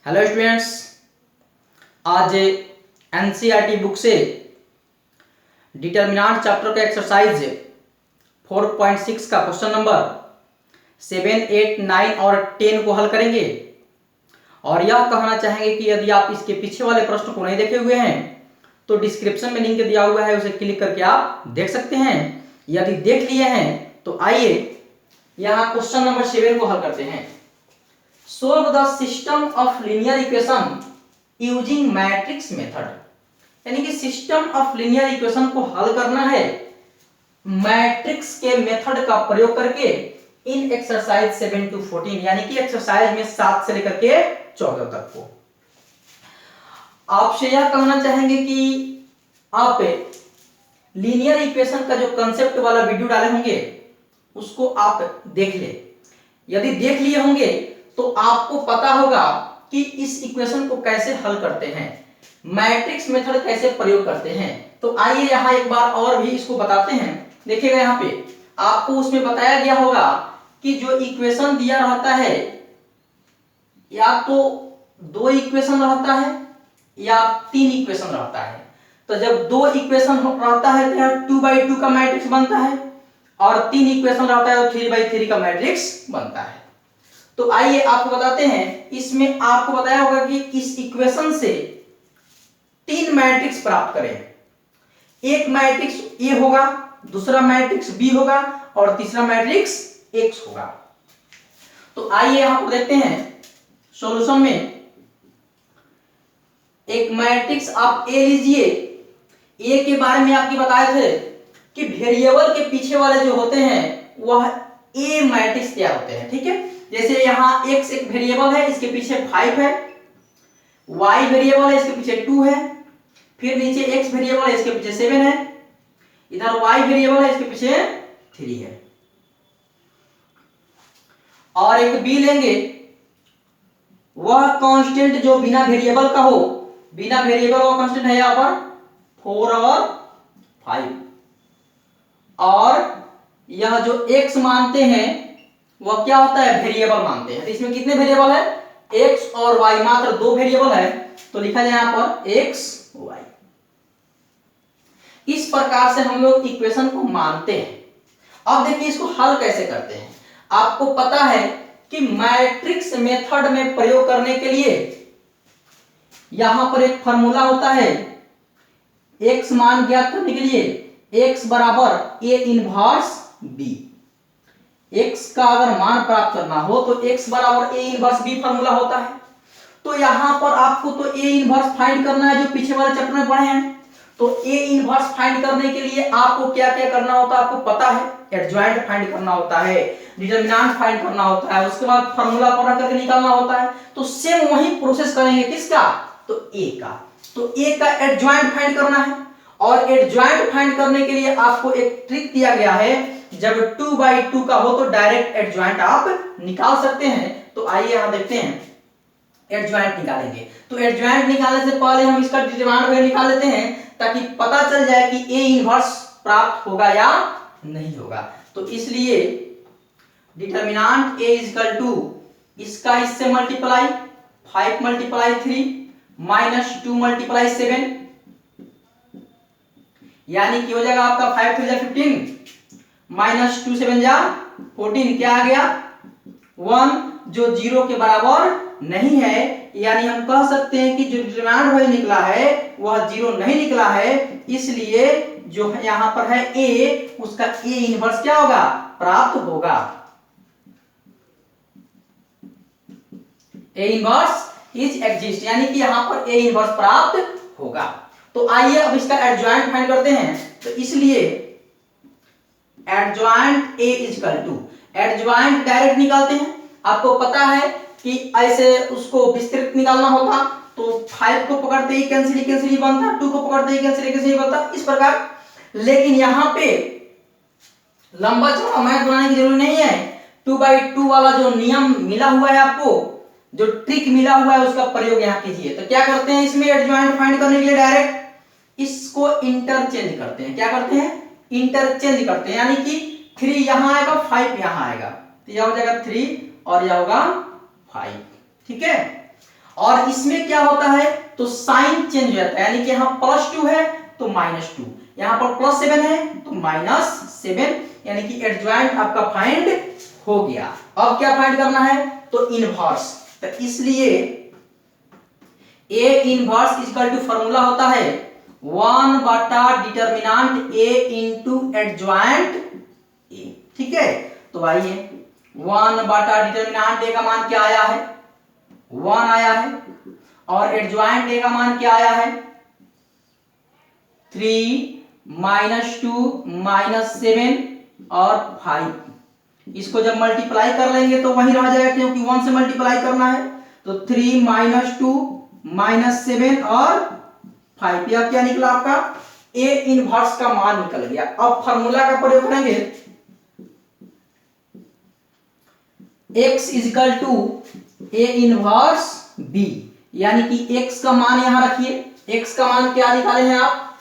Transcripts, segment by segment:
Hello students, आज NCERT book से determinant chapter का एक्सरसाइज 4.6 का क्वेश्चन नंबर 7, 8, 9 और 10 को हल करेंगे। और यह कहना चाहेंगे कि यदि आप इसके पीछे वाले प्रश्न को नहीं देखे हुए हैं तो डिस्क्रिप्शन में लिंक दिया हुआ है, उसे क्लिक करके आप देख सकते हैं। यदि देख लिए हैं तो आइए यहाँ क्वेश्चन नंबर 7 को हल करते हैं। Solve the system of linear equation using matrix method। यानी कि सिस्टम ऑफ लीनियर इक्वेशन को हल करना है मैट्रिक्स के मेथड का प्रयोग करके इन एक्सरसाइज 7 to 14, यानी कि एक्सरसाइज में 7 से लेकर के 14 तक को। आपसे यह कहना चाहेंगे कि आप लीनियर इक्वेशन का जो कंसेप्ट वाला वीडियो डाले होंगे उसको आप देख ले। यदि देख लिए होंगे तो आपको पता होगा कि इस इक्वेशन को कैसे हल करते हैं, मैट्रिक्स मेथड कैसे प्रयोग करते हैं। तो आइए यहाँ एक बार और भी इसको बताते हैं। देखिएगा यहाँ पे आपको उसमें बताया गया होगा कि जो इक्वेशन दिया रहता है या तो 2 इक्वेशन रहता है या 3 इक्वेशन रहता है। तो जब 2 इक्वेशन रहता है तो यहाँ 2x2 का मैट्रिक्स बनता है और 3 इक्वेशन रहता है तो 3x3 का मैट्रिक्स बनता है। तो आइए आपको बताते हैं, इसमें आपको बताया होगा कि इस इक्वेशन से 3 मैट्रिक्स प्राप्त करें। एक मैट्रिक्स ए होगा, दूसरा मैट्रिक्स बी होगा और तीसरा मैट्रिक्स एक्स होगा। तो आइए यहां पर देखते हैं सॉल्यूशन में। एक मैट्रिक्स आप ए लीजिए। ए के बारे में आपकी बताए थे कि वेरिएबल के पीछे वाले जो होते हैं वह ए मैट्रिक्स तैयार होते हैं। ठीक है, जैसे यहाँ x एक वेरिएबल है, इसके पीछे 5 है, y वेरिएबल है, इसके पीछे 2 है, फिर नीचे x वेरिएबल है, इसके पीछे 7 है, इधर y वेरिएबल है, इसके पीछे 3 है। और एक b लेंगे, वह कांस्टेंट जो बिना वेरिएबल का हो, बिना वेरिएबल का कांस्टेंट है यहाँ पर 4 और 5। और यह जो x मानते हैं वह क्या होता है, वेरिएबल मानते हैं। तो इसमें कितने वेरिएबल है, x और y, मात्र 2 वेरिएबल है। तो लिखा जाए यहां पर x y। इस प्रकार से हम लोग इक्वेशन को मानते हैं। अब देखिए इसको हल कैसे करते हैं। आपको पता है कि मैट्रिक्स मेथड में प्रयोग करने के लिए यहां पर एक फॉर्मूला होता है x मान ज्ञात करने के लिए x बराबर a इनवर्स b। x का अगर मान प्राप्त करना हो तो x बराबर a इनवर्स b फॉर्मूला होता है। तो यहां पर आपको तो a इनवर्स फाइंड करना है, जो पीछे वाले चैप्टर में पढ़े हैं। तो a इनवर्स फाइंड करने के लिए आपको क्या क्या करना होता है आपको पता है। एडजॉइंट फाइंड करना होता है, डिटर्मिनेंट फाइंड करना होता है, उसके बाद फॉर्मूला पर करके निकालना होता है। तो सेम वही प्रोसेस करेंगे किसका, तो a का। तो a का एडजॉइंट फाइंड करना है और एडजॉइंट फाइंड करने के लिए आपको एक ट्रिक दिया गया है। जब 2x2 का हो तो डायरेक्ट एडजॉइंट आप निकाल सकते हैं। तो आइए यहां देखते हैं एडजॉइंट निकालेंगे। तो एडजॉइंट निकालने से पहले हम इसका डिटरमिनेंट वैल्यू निकाल लेते हैं ताकि पता चल जाए कि a इनवर्स प्राप्त होगा या नहीं होगा। तो इसलिए डिटरमिनेंट a इक्वल टू इसका इससे मल्टीप्लाई 5 मल्टीप्लाई 3 माइनस 2 मल्टीप्लाई 7, यानी कि हो जाएगा आपका 5 3 15 माइनस 2 7 14। क्या आ गया 1, जो 0 के बराबर नहीं है। यानी हम कह सकते हैं कि जो डिटरमिनेंट वैल्यू निकला है वह 0 नहीं निकला है। इसलिए जो यहां पर है a, उसका a इनवर्स क्या होगा, प्राप्त होगा। a इनवर्स इज एग्जिस्ट, यानी कि यहां पर a इनवर्स प्राप्त होगा। तो आइए अब इसका एडजॉइंट फाइंड करते हैं। तो इसलिए adjoint a equal to, adjoint direct निकालते हैं। आपको पता है कि ऐसे उसको विस्तृत निकालना होता तो 5 को पकड़ते ही कैंसिल ही बनता, 2 को पकड़ते ही कैंसिल ही बनता, इस प्रकार। लेकिन यहां पे लंबा चौड़ा मैथ बनाने की जरूरत नहीं है। 2x2 वाला जो नियम मिला हुआ है आपको, जो ट्रिक मिला हुआ है, उसका प्रयोग यहां कीजिए। तो क्या करते हैं, इसमें एडजॉइंट फाइंड करने के लिए डायरेक्ट इसको इंटरचेंज करते हैं। क्या करते हैं, इंटरचेंज करते हैं। यानी कि 3 यहां आएगा, 5 यहां आएगा, तो यह हो जाएगा 3 और यह होगा 5। ठीक है, और इसमें क्या होता है, तो साइन चेंज हो जाता है, यानी कि यहाँ +2 है तो -2, यहाँ पर +7 है तो -7, यानी कि एडजॉइंट आपका फाइंड हो गया। अब क्या फाइंड करना है, तो इनवर्स। तो इसलिए A inverse equal to formula होता है 1 बटा determinant A into adjoint A. ठीक है, तो आइए 1 बटा डिटर्मिनेंट ए का मान क्या आया है, 1 आया है, और एडजॉइंट ए का मान क्या आया है, 3 -2 -7 और 5। इसको जब मल्टीप्लाई कर लेंगे तो वही रह जाएगा, क्योंकि 1 से मल्टीप्लाई करना है। तो 3 -2 -7 और 5, यह क्या निकला आपका, ए इनवर्स का मान निकल गया। अब फार्मूला का प्रयोग करेंगे, x equal to A inverse b, यानी कि x का मान यहां रखिए, x का मान क्या निकाले हैं आप,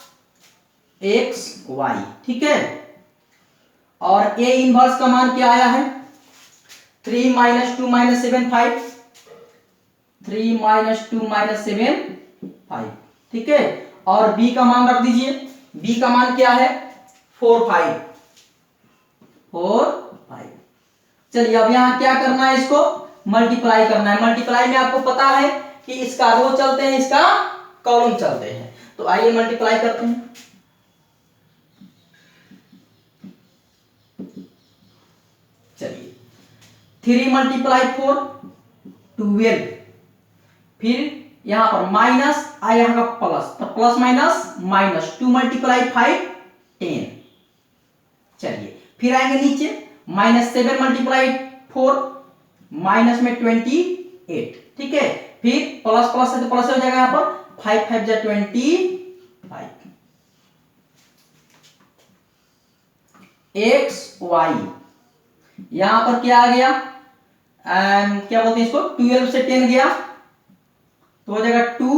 x y। ठीक है, और ए इनवर्स का मान क्या आया है, 3 -2 -7 5, 3 -2 -7 5। ठीक है, और b का मान रख दीजिए, b का मान क्या है, 4 5। चलिए अब यहां क्या करना है, इसको मल्टीप्लाई करना है। मल्टीप्लाई में आपको पता है कि इसका रो चलते हैं, इसका कॉलम चलते हैं। तो आइए मल्टीप्लाई करते हैं। चलिए 3 × 4 12, फिर यहां पर माइनस आया यहाँ का प्लस, तो प्लस माइनस माइनस, 2 × 5 10। चलिए फिर आएंगे नीचे, -7 × 4 माइनस में 28। ठीक है, फिर प्लस प्लस है तो प्लस हो जाएगा, यहाँ पर 5 5 जा 25। x y यहां पर क्या आ गया, क्या बोलते हैं इसको, 12 से 10 गया तो हो जाएगा 2,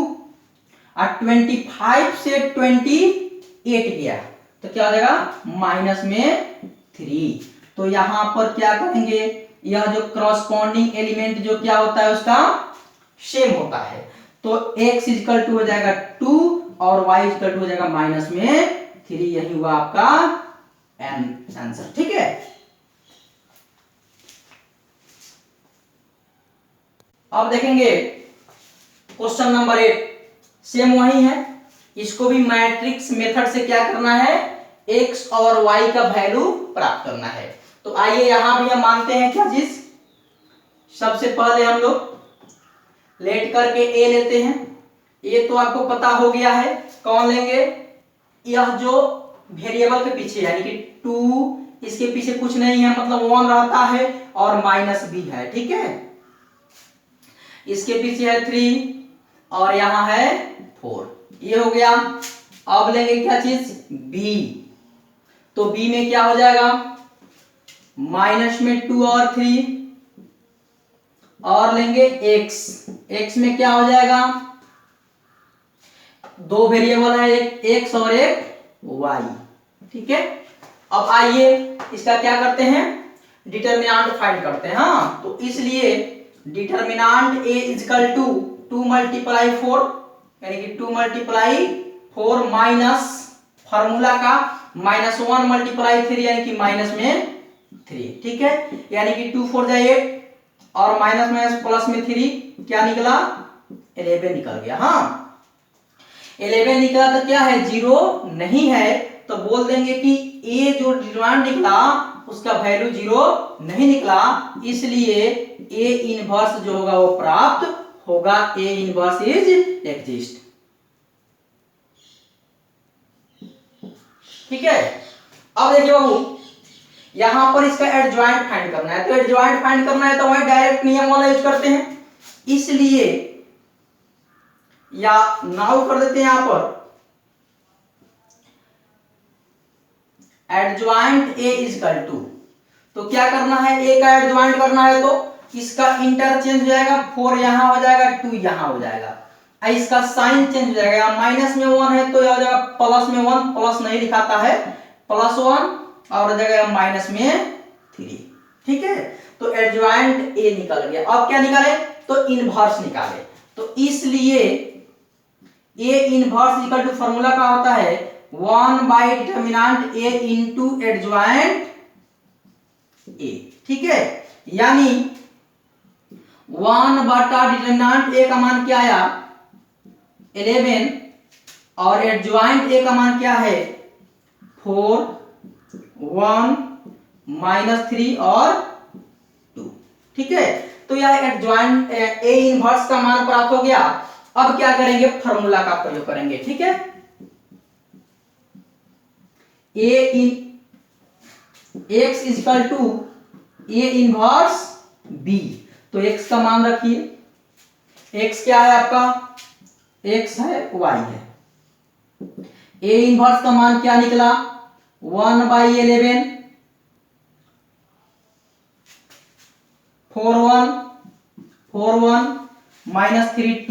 और 25 से 28 गया तो क्या हो जाएगा, माइनस में 3। तो यहां पर क्या करेंगे, यह जो करस्पॉन्डिंग एलिमेंट जो क्या होता है उसका सेम होता है। तो x इक्वल टू हो जाएगा 2 और y इक्वल टू हो जाएगा माइनस में 3। यही हुआ आपका आंसर। ठीक है, अब देखेंगे क्वेश्चन नंबर 8, सेम वही है। इसको भी मैट्रिक्स मेथड से क्या करना है, x और y का वैल्यू प्राप्त करना है। तो आइए यहां भी हम मानते हैं क्या चीज, सबसे पहले हम लोग लेट करके a लेते हैं। a तो आपको पता हो गया है, कौन लेंगे, यह जो वेरिएबल के पीछे यानी कि 2, इसके पीछे कुछ नहीं है, मतलब 1 रहता है और माइनस b है। ठीक है, इसके पीछे है 3 और यहां है 4, ये हो गया। अब लेंगे क्या चीज, b, तो b में क्या हो जाएगा, माइनस में 2 और 3, और लेंगे x में क्या हो जाएगा, 2 वेरिएबल है, एक x और एक y। ठीक है, अब आइए इसका क्या करते हैं, डिटर्मिनेंट फाइंड करते हैं। हाँ, तो इसलिए डिटर्मिनेंट a इक्वल टू 2 × 4, यानी कि 2 × 4 माइनस फार्मूला का -1 × 3, यानी कि माइनस में 3। ठीक है, यानी कि 2 4 जा 8 और माइनस में प्लस में 3, क्या निकला, 11 निकल गया। हाँ, 11 निकला तो क्या है, 0 नहीं है, तो बोल देंगे कि a जो डिटर्मिनेंट निकला उसका वैल्यू 0 नहीं निकला, इसलिए a इनवर्स जो होगा वो प्राप्त होगा, a इनवर्स इज एग्जिस्ट। ठीक है, अब देखिए बाबू, यहां पर इसका एडजॉइंट फाइंड करना है। तो एडजॉइंट फाइंड करना है तो वही डायरेक्ट नियम वाला यूज करते हैं, इसलिए या नाउ कर देते हैं यहां पर एडजॉइंट a इक्वल टू, तो क्या करना है, a का एडजॉइंट करना है तो इसका इंटरचेंज हो जाएगा, 4 यहां हो जाएगा, 2 यहां हो जाएगा, इसका साइन चेंज हो जाएगा, माइनस में 1 है तो यह हो जाएगा प्लस में 1, प्लस नहीं दिखाता है, +1 और हो जाएगा माइनस में 3। ठीक है, तो एडजॉइंट a निकल गया। अब क्या निकाले, तो इनवर्स निकाले। तो इसलिए A inverse equal to formula का होता है 1 by determinant A into adjoint A. ठीक है, यानी 1 बटा डिटर्मिनेंट ए का मान क्या आया 11 और एडजॉइंट ए का मान क्या है 4 1 -3 और 2। ठीक है, तो यह एडजॉइंट ए इनवर्स का मान प्राप्त हो गया। अब क्या करेंगे, फार्मूला का प्रयोग करेंगे। ठीक है, A in x equal to A inverse B. तो एक्स का मान रखिए, एक्स क्या है आपका, एक्स है वाई है। ए इनवर्स का मान क्या निकला 1 बाई 11 4 1 -3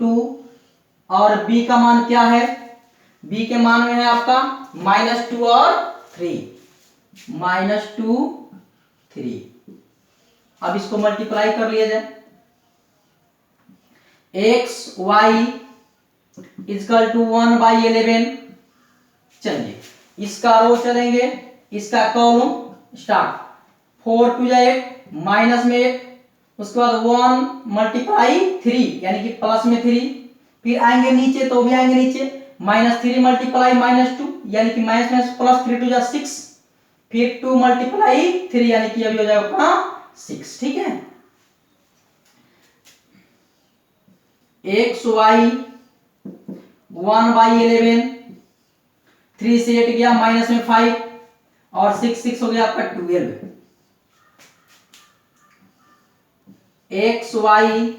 2 और b का मान क्या है, b के मान में है आपका -2 और 3 -2 3। अब इसको मल्टीप्लाई कर लिया जाए, X Y equal to 1 by 11। चलिए इसका रो चलेंगे, इसका कॉलम स्टार्ट 4 2 8 माइनस में 1, उसके बाद 1 मल्टीप्लाई 3 यानी कि प्लस में 3, फिर आएंगे नीचे तो भी आएंगे नीचे -3 मल्टीप्लाई -2 यानी कि माइनस प्लस 3 2 6, फिर 2 मल्टीप्लाई 3 यानी कि अभी हो जाएगा 6। ठीक है, एक्स वाई 1 बाई 11 3 से 8 गया माइनस में 5 और 6 हो गया आपका 12। एक्स वाई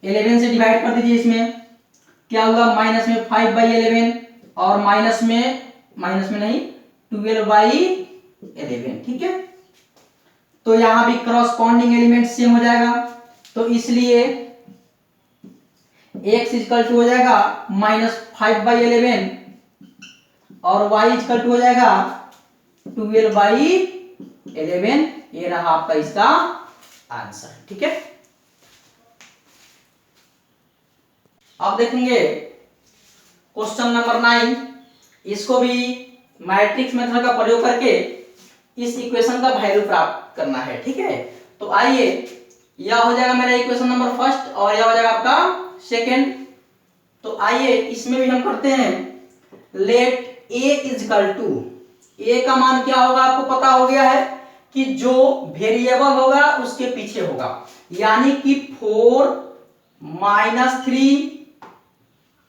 11 से डिवाइड कर दीजिए, इसमें क्या होगा माइनस में 5 बाई 11 और माइनस में नहीं 12 बाई 11। ठीक है, तो यहां भी करस्पॉन्डिंग एलिमेंट सेम हो जाएगा, तो इसलिए x इक्वल टू हो जाएगा -5 बाई 11 और y इक्वल टू हो जाएगा 12 बाई 11। ये रहा आपका इसका आंसर। ठीक है, अब देखेंगे क्वेश्चन नंबर 9। इसको भी मैट्रिक्स मेथड का प्रयोग करके इस इक्वेशन का वैल्यू प्राप्त करना है। ठीक है, तो आइए, यह हो जाएगा मेरा इक्वेशन नंबर फर्स्ट और यह हो जाएगा आपका सेकेंड। तो आइए इसमें भी हम करते हैं, लेट ए इक्वल टू, ए का मान क्या होगा आपको पता हो गया है कि जो वेरिएबल होगा उसके पीछे होगा, यानी कि 4 -3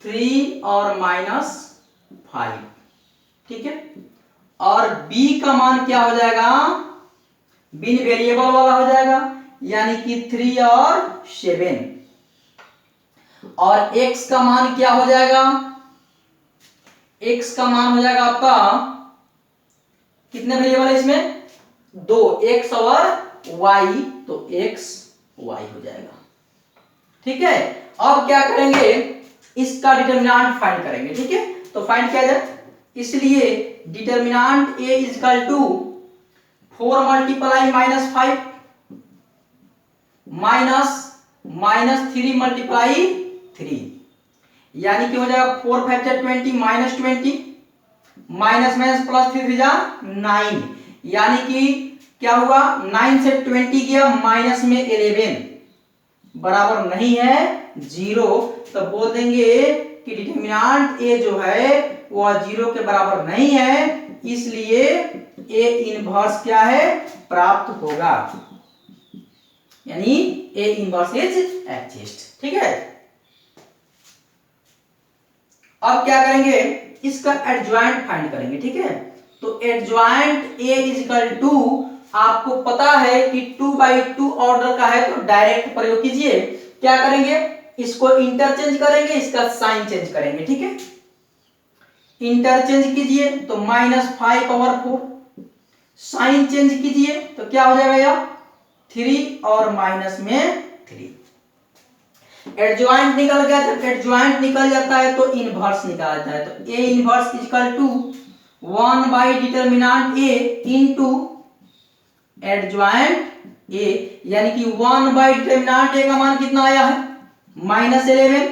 3 और -5। ठीक है, और b का मान क्या हो जाएगा, बिन वेरिएबल वाला हो जाएगा, यानी कि 3 और 7। और x का मान क्या हो जाएगा, x का मान हो जाएगा आपका, कितने वेरिएबल है इसमें 2, x और y, तो x y हो जाएगा। ठीक है, अब क्या करेंगे, इसका डिटर्मिनेंट फाइंड करेंगे। ठीक है, तो फाइंड किया जाए, इसलिए determinant a equal to 4 multiply -5 -3 multiply 3, यानी कि हो जाएगा 4 5 20 -20 माइनस प्लस 3 9, यानी कि क्या हुआ 9 से 20 गया माइनस में 11 बराबर नहीं है 0, तो बोल देंगे कि डिटर्मिनेंट ए जो है वह 0 के बराबर नहीं है, इसलिए ए इनवर्स क्या है प्राप्त होगा, यानी ए इनवर्स इज एग्जिस्ट। ठीक है, अब क्या करेंगे, इसका एडजॉइंट फाइंड करेंगे। ठीक है, तो एडजॉइंट ए इक्वल टू, आपको पता है कि 2/2 ऑर्डर का है, तो डायरेक्ट प्रयोग कीजिए। क्या करेंगे, इसको इंटरचेंज करेंगे, इसका साइन चेंज करेंगे। ठीक है, इंटरचेंज कीजिए तो -5/4, साइन चेंज कीजिए तो क्या हो जाएगा, यह 3 और माइनस में 3। एडजॉइंट निकल गया, जब एडजॉइंट निकल जाता है तो इनवर्स निकाला जाता है, तो A inverse equal to 1 by determinant A into adjoint A, यानी कि 1/डिटर्मिनेंट ए का मान कितना आया है -11,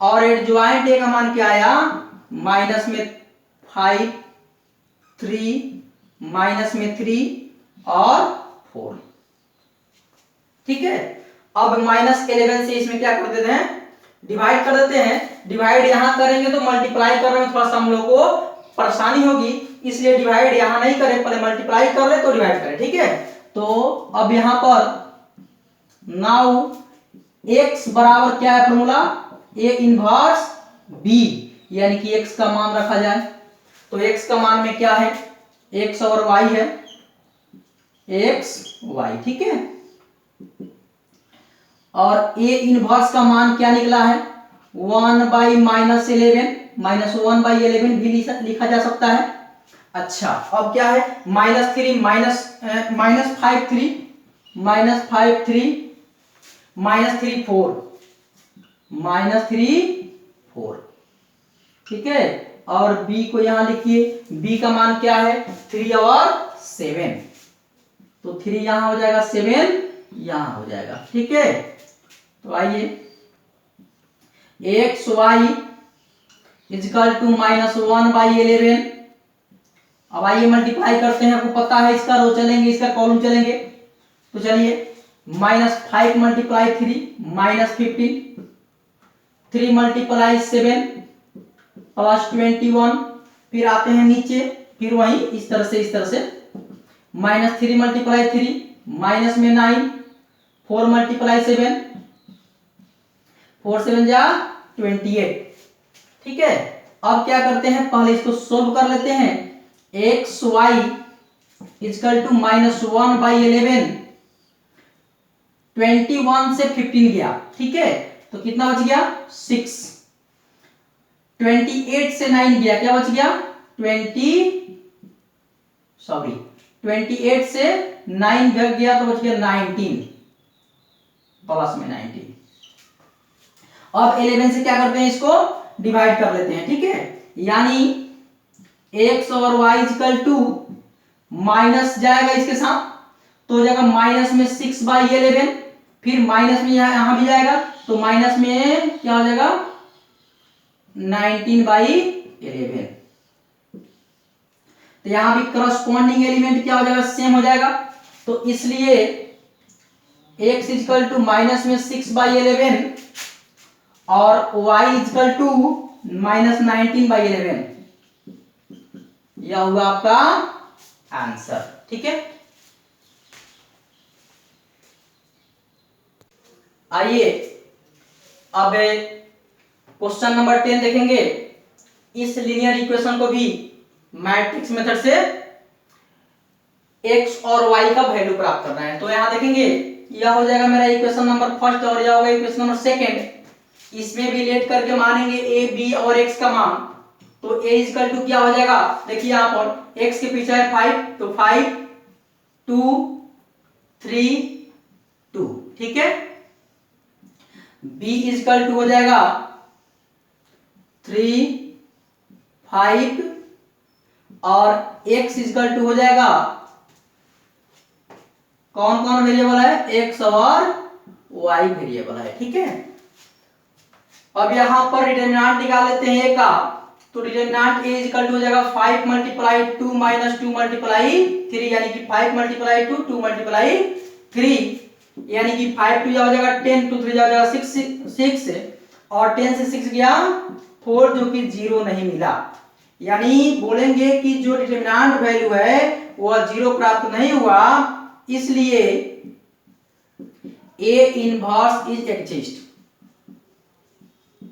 और एडज्वाइंट ए का मान क्या आया माइनस में 5, 3, माइनस में 3 और 4। ठीक है, अब -11 से इसमें क्या कर देते हैं डिवाइड कर देते हैं। डिवाइड यहां करेंगे तो मल्टीप्लाई करने में थोड़ा सा हम लोग को परेशानी होगी, इसलिए डिवाइड यहां नहीं करें, पहले मल्टीप्लाई कर ले तो डिवाइड करें। ठीक है, तो अब यहां पर नाउ x बराबर क्या है फॉर्मूला a इनवर्स b, यानी कि x का मान रखा जाए तो x का मान में क्या है x और y है, x y। ठीक है, और a इनवर्स का मान क्या निकला है 1/-11, -1/11 भी लिखा जा सकता है। अच्छा, अब क्या है -3 -5 3 -5 3 -3 4 -3 4। ठीक है, और b को यहां लिखिए, b का मान क्या है 3 और 7, तो 3 यहां हो जाएगा 7 यहां हो जाएगा। ठीक है, तो आइए xy इजकल टू -1/11। अब आइए मल्टीप्लाई करते हैं, आपको पता है इसका रो चलेंगे इसका कॉलम चलेंगे, तो चलिए -5 × 3 -15, 3 × 7 +21, फिर आते हैं नीचे, फिर वही इस तरह से -3 × 3 माइनस में 9, 4 × 7 4 7 जा 28। ठीक है, अब क्या करते हैं पहले इसको सोल्व कर लेते हैं। xy इजकल टू -1/11, 21 से 15 गया। ठीक है, तो कितना बच गया 6, 28 से 9 गया, क्या बच गया 28 से 9 भाग गया तो बच गया 19, प्लस में 19। अब 11 से क्या करते हैं इसको डिवाइड कर लेते हैं। ठीक है, यानी x और y इक्वल टू माइनस जाएगा इसके साथ तो हो जाएगा माइनस में 6/11, फिर माइनस में यहां भी जाएगा तो माइनस में क्या हो जाएगा 19/11। तो यहां भी करस्पॉन्डिंग एलिमेंट क्या हो जाएगा सेम हो जाएगा, तो इसलिए x इक्वल टू माइनस में 6/11 और y इक्वल टू -19/11, यह हुआ आपका आंसर। ठीक है, आइए अब क्वेश्चन नंबर 10 देखेंगे। इस लीनियर इक्वेशन को भी मैट्रिक्स मेथड से x और y का वैल्यू प्राप्त करना है। तो यहां देखेंगे यह हो जाएगा मेरा इक्वेशन नंबर फर्स्ट और यह होगा इक्वेशन नंबर सेकंड। इसमें भी लेट करके मानेंगे a b और x का मान, तो a इक्वल टू क्या हो जाएगा देखिए यहां पर x के पीछे है 5, तो 5 2 3 2। ठीक है, b इक्वल टू हो जाएगा 3 5 और x इक्वल टू हो जाएगा कौन कौन वेरिएबल है x और y वेरिएबल है। ठीक है, अब यहां पर डिटरमिनेंट निकाल लेते हैं a का, तो डिटरमिनेंट a इक्वल टू हो जाएगा 5 × 2 - 2 × 3, यानी कि 5 × 2 2 × 3, यानी कि 5 2 हो जाएगा 10, 2 3 हो जाएगा 6 और 10 से 6 गया 4, जो कि 0 नहीं मिला। यानी बोलेंगे कि जो डिटरमिनेंट वैल्यू है वह 0 प्राप्त नहीं हुआ, इसलिए a इनवर्स इज एग्जिस्ट।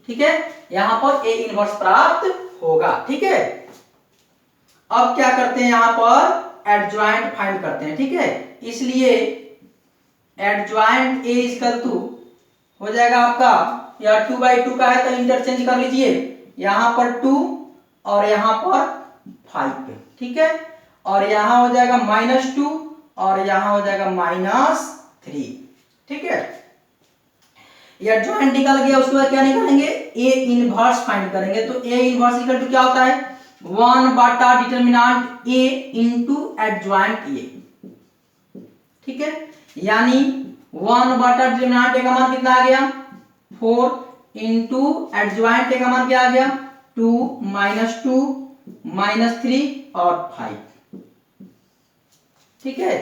ठीक है, यहां पर a इनवर्स प्राप्त होगा। ठीक है, अब क्या करते हैं यहां पर एडजॉइंट फाइंड करते हैं। ठीक है, इसलिए एडजॉइंट a इक्वल टू हो जाएगा आपका, या 2/2 का है तो इंटरचेंज कर लीजिए, यहां पर 2 और यहां पर 5। ठीक है, और यहां हो जाएगा -2 और यहां हो जाएगा -3। ठीक है, एडजॉइंट निकल गया, उसके बाद क्या निकालेंगे a इनवर्स फाइंड करेंगे। तो a इनवर्स इक्वल टू क्या होता है 1/डिटरमिनेंट a इनटू एडजॉइंट a। ठीक है, यानी 1/डिटरमिनेंट का मान कितना आ गया 4 इंटू एडजॉइंट का मान क्या आ गया 2 -3 और 5। ठीक है,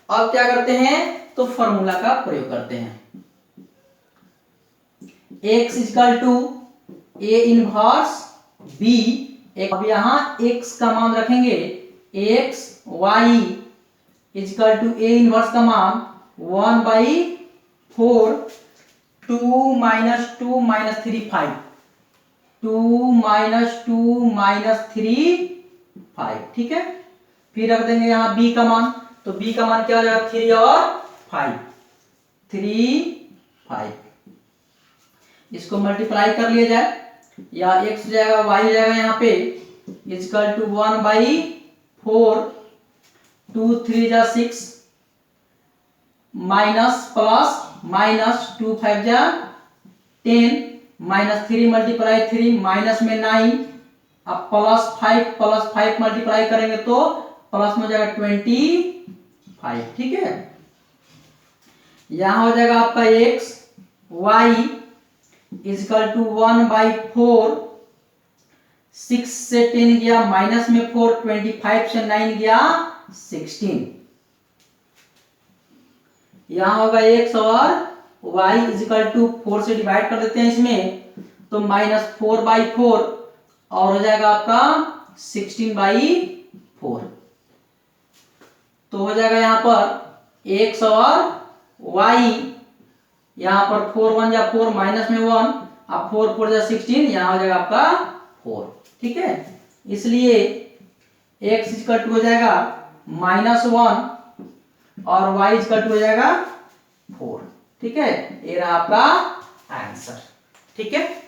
अब क्या करते हैं तो फॉर्मूला का प्रयोग करते हैं। x equal to a inverse b। अब यहां x का मान रखेंगे x y equal to a inverse का मान 1/4 2 -2 -3 5 2 -2 -3 5। ठीक है, फिर रख देंगे यहां b का मान, तो b का मान क्या हो जाएगा 3 और 5 3 5। इसको मल्टीप्लाई कर लिया जाए, या x हो जाएगा y हो जाएगा यहाँ पे इक्वल टू 1/4 2 3 जा 6 माइनस प्लस माइनस 2 5 जा 10 -3 मल्टीप्लाई 3 माइनस में 9 अब प्लस 5 मल्टीप्लाई करेंगे तो प्लस में हो जाएगा 25। ठीक है, यहां हो जाएगा आपका x y इक्वल टू 1/4 6 से 10 गया माइनस में 4 25 से 9 गया 16। यहां होगा x और y इक्वल टू 4 से डिवाइड कर देते हैं इसमें, तो -4/4 और हो जाएगा आपका 16/4। तो हो जाएगा यहां पर x और y, यहां पर 4 1 जा 4 माइनस में 1 अब 4 4 जा 16, यहां हो जाएगा आपका 4। ठीक है, इसलिए x इक्वल टू हो जाएगा -1 और y इक्वल टू हो जाएगा 4। ठीक है, ये रहा आपका आंसर। ठीक है।